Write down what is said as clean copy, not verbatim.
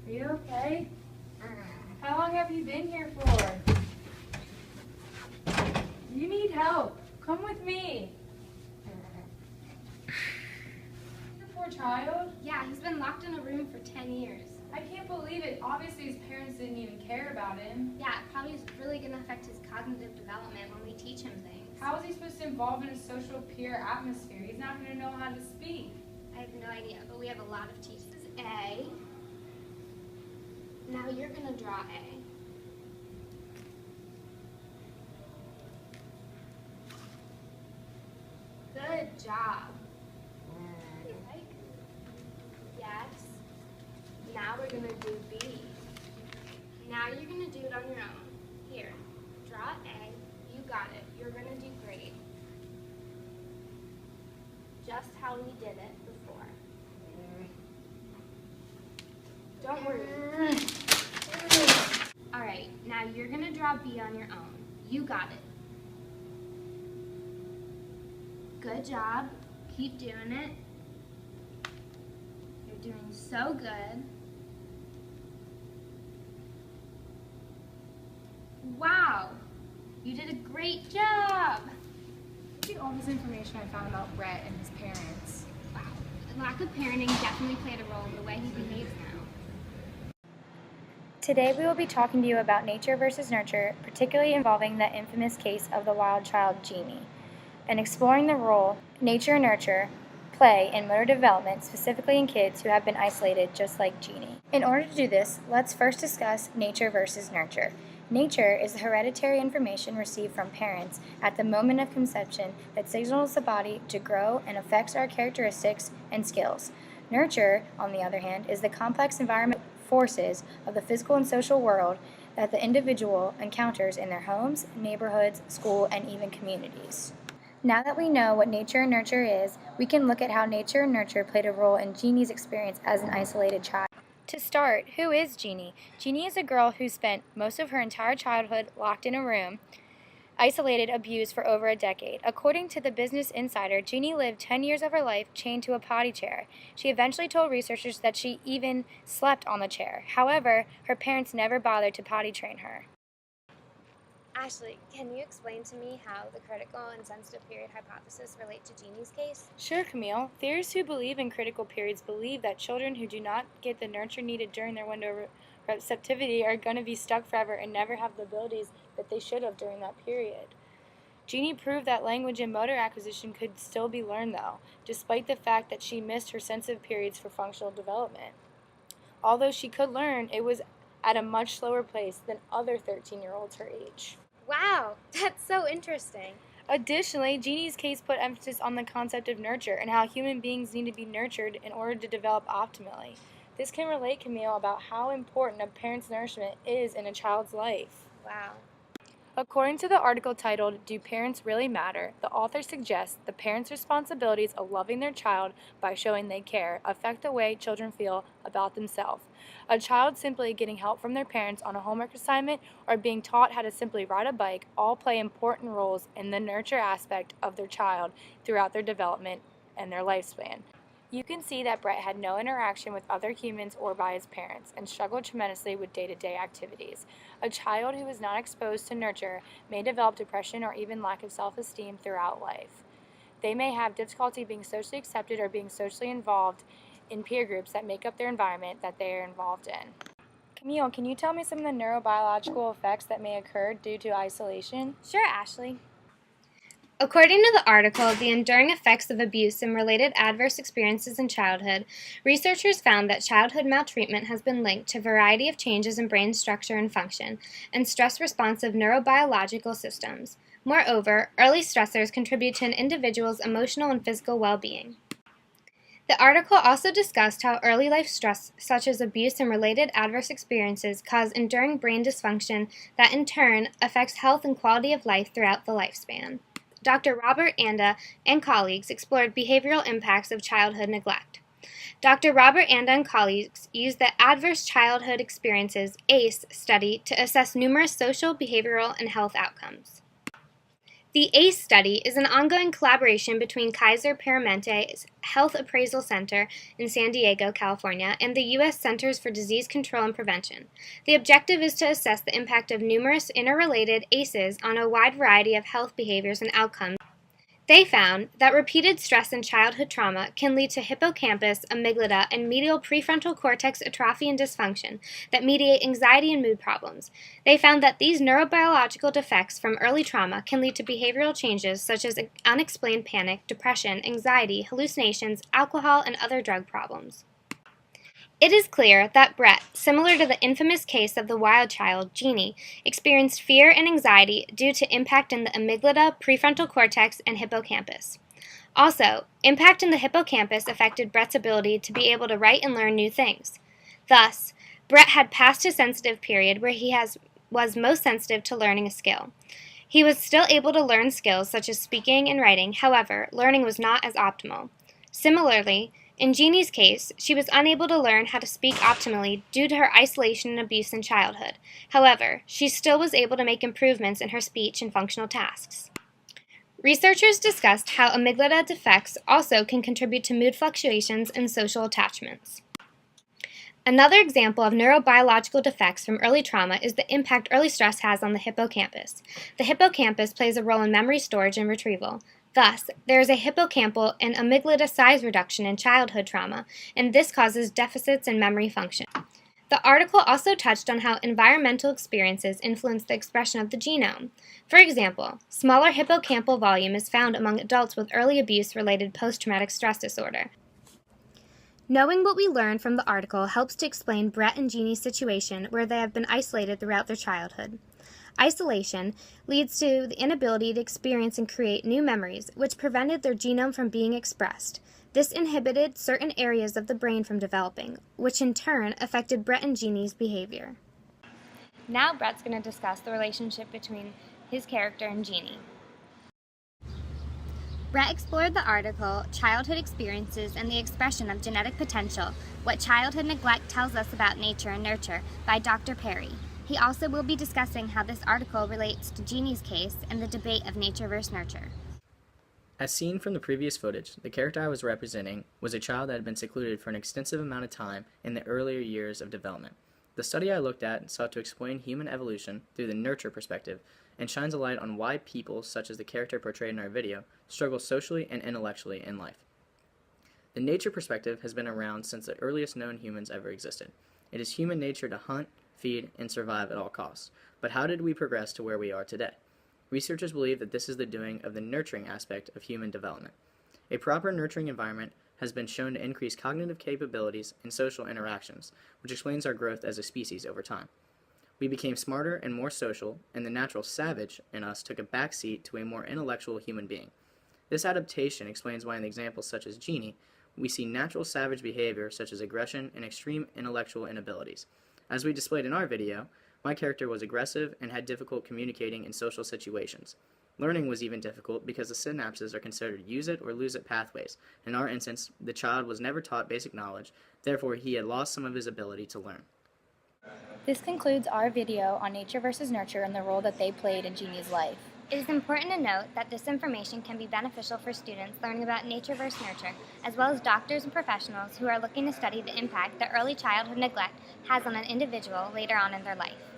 Are you okay? How long have you been here for? You need help. Come with me. The poor child. Yeah, he's been locked in a room for 10 years. I can't believe it. Obviously his parents didn't even care about him. Yeah, it probably is really going to affect his cognitive development when we teach him things. How is he supposed to involve in a social peer atmosphere? He's not going to know how to speak. I have no idea, but we have a lot of teachers. This is A. Now you're going to draw A. Good job. Yes. Now we're going to do B. Now you're going to do it on your own. Here, draw A. You got it. You're going to do great. Just how we did it before. Don't worry. All right, now you're going to draw B on your own. You got it. Good job. Keep doing it. You're doing so good. Wow, you did a great job. Look at all this information I found about Brett and his parents. Wow, lack of parenting definitely played a role in the way he behaves now. Today we will be talking to you about nature versus nurture, particularly involving the infamous case of the wild child Jeannie, and exploring the role nature and nurture play in motor development, specifically in kids who have been isolated just like Jeannie. In order to do this, let's first discuss nature versus nurture. Nature is the hereditary information received from parents at the moment of conception that signals the body to grow and affects our characteristics and skills. Nurture, on the other hand, is the complex environmental forces of the physical and social world that the individual encounters in their homes, neighborhoods, school, and even communities. Now that we know what nature and nurture is, we can look at how nature and nurture played a role in Jeannie's experience as an isolated child. To start, who is Jeannie? Jeannie is a girl who spent most of her entire childhood locked in a room, isolated, abused for over a decade. According to the Business Insider, Jeannie lived 10 years of her life chained to a potty chair. She eventually told researchers that she even slept on the chair. However, her parents never bothered to potty train her. Ashley, can you explain to me how the critical and sensitive period hypothesis relate to Jeannie's case? Sure, Camille. Theorists who believe in critical periods believe that children who do not get the nurture needed during their window of receptivity are going to be stuck forever and never have the abilities that they should have during that period. Jeannie proved that language and motor acquisition could still be learned, though, despite the fact that she missed her sensitive periods for functional development. Although she could learn, it was at a much slower pace than other 13-year-olds her age. Wow, that's so interesting. Additionally, Jeannie's case put emphasis on the concept of nurture and how human beings need to be nurtured in order to develop optimally. This can relate, Camille, about how important a parent's nourishment is in a child's life. Wow. According to the article titled, "Do Parents Really Matter?", the author suggests the parents' responsibilities of loving their child by showing they care affect the way children feel about themselves. A child simply getting help from their parents on a homework assignment or being taught how to simply ride a bike all play important roles in the nurture aspect of their child throughout their development and their lifespan. You can see that Brett had no interaction with other humans or by his parents and struggled tremendously with day-to-day activities. A child who is not exposed to nurture may develop depression or even lack of self-esteem throughout life. They may have difficulty being socially accepted or being socially involved in peer groups that make up their environment that they are involved in. Camille, can you tell me some of the neurobiological effects that may occur due to isolation? Sure, Ashley. According to the article, The Enduring Effects of Abuse and Related Adverse Experiences in Childhood, researchers found that childhood maltreatment has been linked to a variety of changes in brain structure and function and stress-responsive neurobiological systems. Moreover, early stressors contribute to an individual's emotional and physical well-being. The article also discussed how early life stress, such as abuse and related adverse experiences, cause enduring brain dysfunction that in turn affects health and quality of life throughout the lifespan. Dr. Robert Anda and colleagues explored behavioral impacts of childhood neglect. Dr. Robert Anda and colleagues used the Adverse Childhood Experiences ACE study to assess numerous social, behavioral, and health outcomes. The ACE study is an ongoing collaboration between Kaiser Permanente's Health Appraisal Center in San Diego, California, and the U.S. Centers for Disease Control and Prevention. The objective is to assess the impact of numerous interrelated ACEs on a wide variety of health behaviors and outcomes. They found that repeated stress and childhood trauma can lead to hippocampus, amygdala, and medial prefrontal cortex atrophy and dysfunction that mediate anxiety and mood problems. They found that these neurobiological defects from early trauma can lead to behavioral changes such as unexplained panic, depression, anxiety, hallucinations, alcohol, and other drug problems. It is clear that Brett, similar to the infamous case of the wild child, Jeannie, experienced fear and anxiety due to impact in the amygdala, prefrontal cortex, and hippocampus. Also, impact in the hippocampus affected Brett's ability to be able to write and learn new things. Thus, Brett had passed his sensitive period where he was most sensitive to learning a skill. He was still able to learn skills such as speaking and writing, however, learning was not as optimal. Similarly, in Jeannie's case, she was unable to learn how to speak optimally due to her isolation and abuse in childhood. However, she still was able to make improvements in her speech and functional tasks. Researchers discussed how amygdala defects also can contribute to mood fluctuations and social attachments. Another example of neurobiological defects from early trauma is the impact early stress has on the hippocampus. The hippocampus plays a role in memory storage and retrieval. Thus, there is a hippocampal and amygdala size reduction in childhood trauma, and this causes deficits in memory function. The article also touched on how environmental experiences influence the expression of the genome. For example, smaller hippocampal volume is found among adults with early abuse-related post-traumatic stress disorder. Knowing what we learned from the article helps to explain Brett and Jeannie's situation where they have been isolated throughout their childhood. Isolation leads to the inability to experience and create new memories, which prevented their genome from being expressed. This inhibited certain areas of the brain from developing, which in turn affected Brett and Jeannie's behavior. Now Brett's going to discuss the relationship between his character and Jeannie. Brett explored the article, Childhood Experiences and the Expression of Genetic Potential, What Childhood Neglect Tells Us About Nature and Nurture by Dr. Perry. He also will be discussing how this article relates to Jeannie's case and the debate of nature versus nurture. As seen from the previous footage, the character I was representing was a child that had been secluded for an extensive amount of time in the earlier years of development. The study I looked at sought to explain human evolution through the nurture perspective and shines a light on why people, such as the character portrayed in our video, struggle socially and intellectually in life. The nature perspective has been around since the earliest known humans ever existed. It is human nature to hunt, feed, and survive at all costs. But how did we progress to where we are today? Researchers believe that this is the doing of the nurturing aspect of human development. A proper nurturing environment has been shown to increase cognitive capabilities and social interactions, which explains our growth as a species over time. We became smarter and more social, and the natural savage in us took a backseat to a more intellectual human being. This adaptation explains why in examples such as Jeannie, we see natural savage behavior such as aggression and extreme intellectual inabilities. As we displayed in our video, my character was aggressive and had difficulty communicating in social situations. Learning was even difficult because the synapses are considered use it or lose it pathways. In our instance, the child was never taught basic knowledge, therefore he had lost some of his ability to learn. This concludes our video on nature versus nurture and the role that they played in Jeannie's life. It is important to note that this information can be beneficial for students learning about nature versus nurture, as well as doctors and professionals who are looking to study the impact that early childhood neglect has on an individual later on in their life.